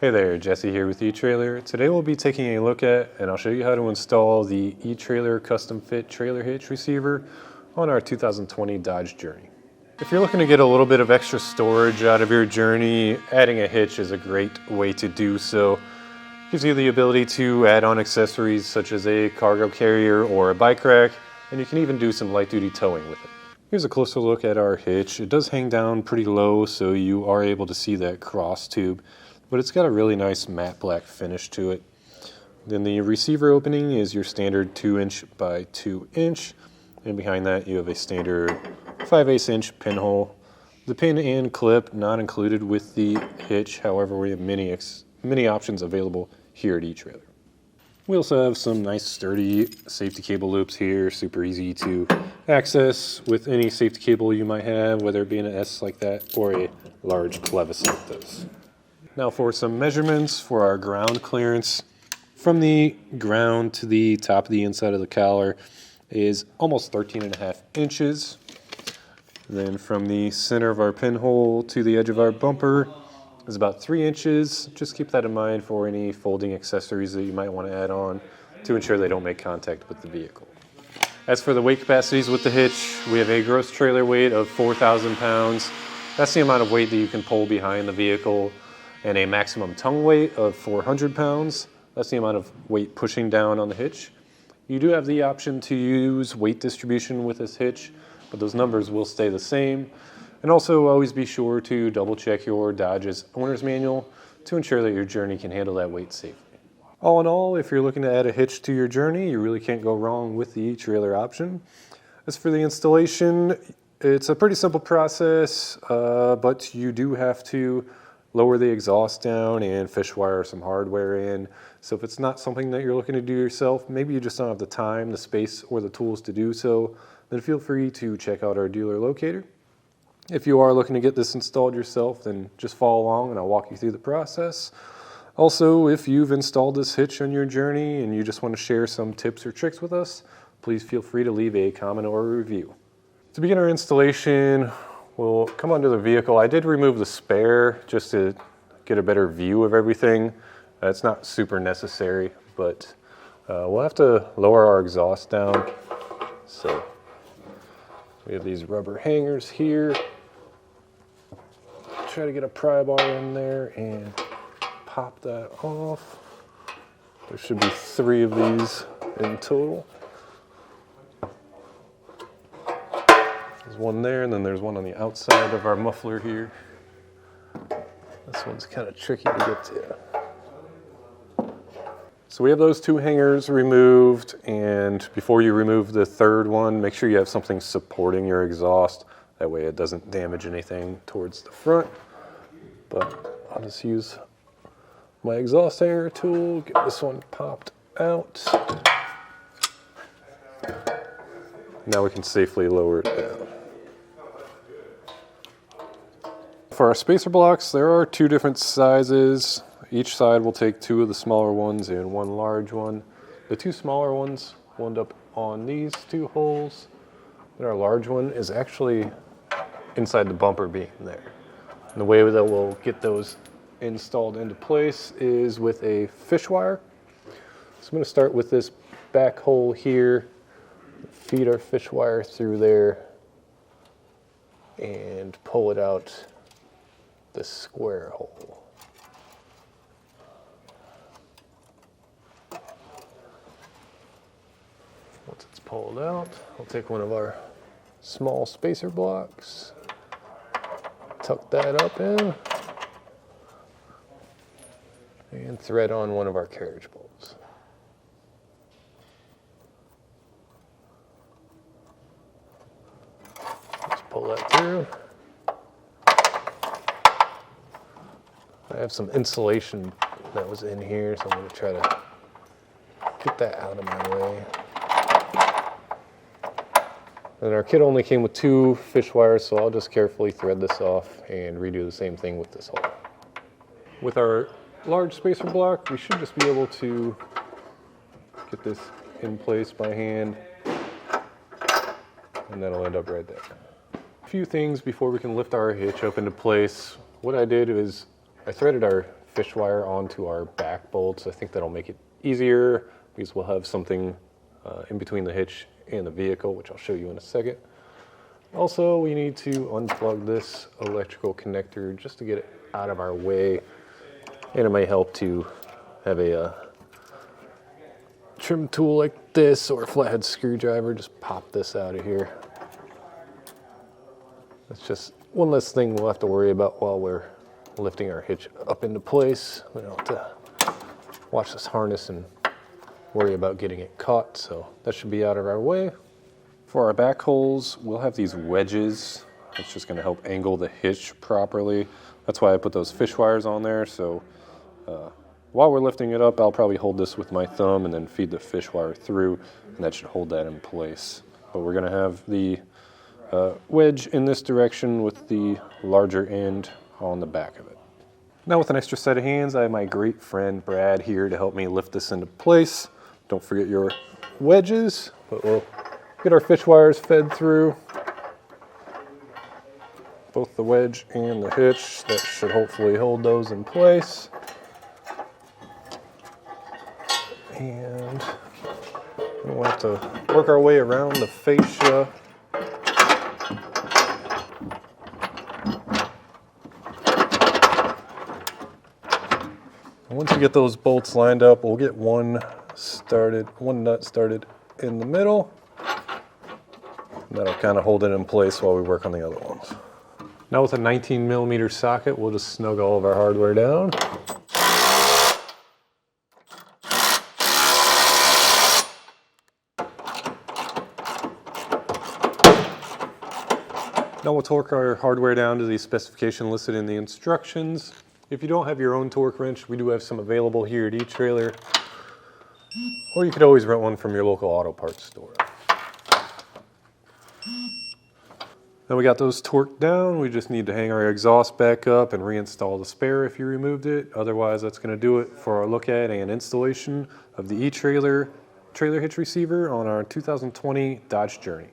Hey there, Jesse here with eTrailer. Today we'll be taking a look at, and I'll show you how to install the eTrailer Custom Fit Trailer Hitch receiver on our 2020 Dodge Journey. If you're looking to get a little bit of extra storage out of your Journey, adding a hitch is a great way to do so. It gives you the ability to add on accessories such as a cargo carrier or a bike rack, and you can even do some light duty towing with it. Here's a closer look at our hitch. It does hang down pretty low, so you are able to see that cross tube, but it's got a really nice matte black finish to it. Then the receiver opening is your standard 2" by 2", and behind that you have a standard 5/8" pinhole. The pin and clip not included with the hitch, however we have many options available here at eTrailer. We also have some nice sturdy safety cable loops here, super easy to access with any safety cable you might have, whether it be an S like that or a large clevis like this. Now for some measurements for our ground clearance. From the ground to the top of the inside of the collar is almost 13.5 inches. Then from the center of our pinhole to the edge of our bumper is about 3 inches. Just keep that in mind for any folding accessories that you might want to add on to ensure they don't make contact with the vehicle. As for the weight capacities with the hitch, we have a gross trailer weight of 4,000 pounds. That's the amount of weight that you can pull behind the vehicle, and a maximum tongue weight of 400 pounds. That's the amount of weight pushing down on the hitch. You do have the option to use weight distribution with this hitch, but those numbers will stay the same. And also always be sure to double check your Dodge's owner's manual to ensure that your Journey can handle that weight safely. All in all, if you're looking to add a hitch to your Journey, you really can't go wrong with the eTrailer option. As for the installation, it's a pretty simple process, but you do have to lower the exhaust down and fish wire some hardware in. So if it's not something that you're looking to do yourself, maybe you just don't have the time, the space, or the tools to do so, then feel free to check out our dealer locator. If you are looking to get this installed yourself, then just follow along and I'll walk you through the process. Also, if you've installed this hitch on your Journey and you just want to share some tips or tricks with us, please feel free to leave a comment or a review. To begin our installation, we'll come onto the vehicle. I did remove the spare just to get a better view of everything. It's not super necessary, but we'll have to lower our exhaust down. So we have these rubber hangers here. Try to get a pry bar in there and pop that off. There should be 3 of these in total. There's one there, and then there's one on the outside of our muffler here. This one's kind of tricky to get to. So we have those 2 hangers removed, and before you remove the 3rd one, make sure you have something supporting your exhaust. That way it doesn't damage anything towards the front. But I'll just use my exhaust hanger tool, get this one popped out. Now we can safely lower it down. For our spacer blocks, there are 2 different sizes. Each side will take 2 of the smaller ones and 1 large one. The 2 smaller ones will end up on these 2 holes. And our large one is actually inside the bumper beam there. And the way that we'll get those installed into place is with a fish wire. So I'm going to start with this back hole here, feed our fish wire through there, and pull it out the square hole. Once it's pulled out, I'll take one of our small spacer blocks, tuck that up in, and thread on one of our carriage bolts. Just pull that through. I have some insulation that was in here, so I'm going to try to get that out of my way. And our kit only came with 2 fish wires, so I'll just carefully thread this off and redo the same thing with this hole. With our large spacer block, we should just be able to get this in place by hand, and that'll end up right there. A few things before we can lift our hitch up into place. What I did is I threaded our fish wire onto our back bolts. I think that'll make it easier because we'll have something in between the hitch and the vehicle, which I'll show you in a second. Also, we need to unplug this electrical connector just to get it out of our way. And it might help to have a trim tool like this or a flathead screwdriver. Just pop this out of here. That's just one less thing we'll have to worry about while we're lifting our hitch up into place. We don't have to watch this harness and worry about getting it caught, so that should be out of our way. For our back holes, we'll have these wedges. It's just going to help angle the hitch properly. That's why I put those fish wires on there. So while we're lifting it up, I'll probably hold this with my thumb and then feed the fish wire through, and that should hold that in place. But we're going to have the wedge in this direction with the larger end on the back of it. Now with an extra set of hands, I have my great friend Brad here to help me lift this into place. Don't forget your wedges, but we'll get our fish wires fed through both the wedge and the hitch. That should hopefully hold those in place. And we'll have to work our way around the fascia. Once we get those bolts lined up, we'll get one nut started in the middle. And that'll kind of hold it in place while we work on the other ones. Now with a 19mm socket, we'll just snug all of our hardware down. Now we'll torque our hardware down to the specification listed in the instructions. If you don't have your own torque wrench, we do have some available here at eTrailer, or you could always rent one from your local auto parts store. Now we got those torqued down. We just need to hang our exhaust back up and reinstall the spare if you removed it. Otherwise, that's going to do it for our look at and installation of the eTrailer trailer hitch receiver on our 2020 Dodge Journey.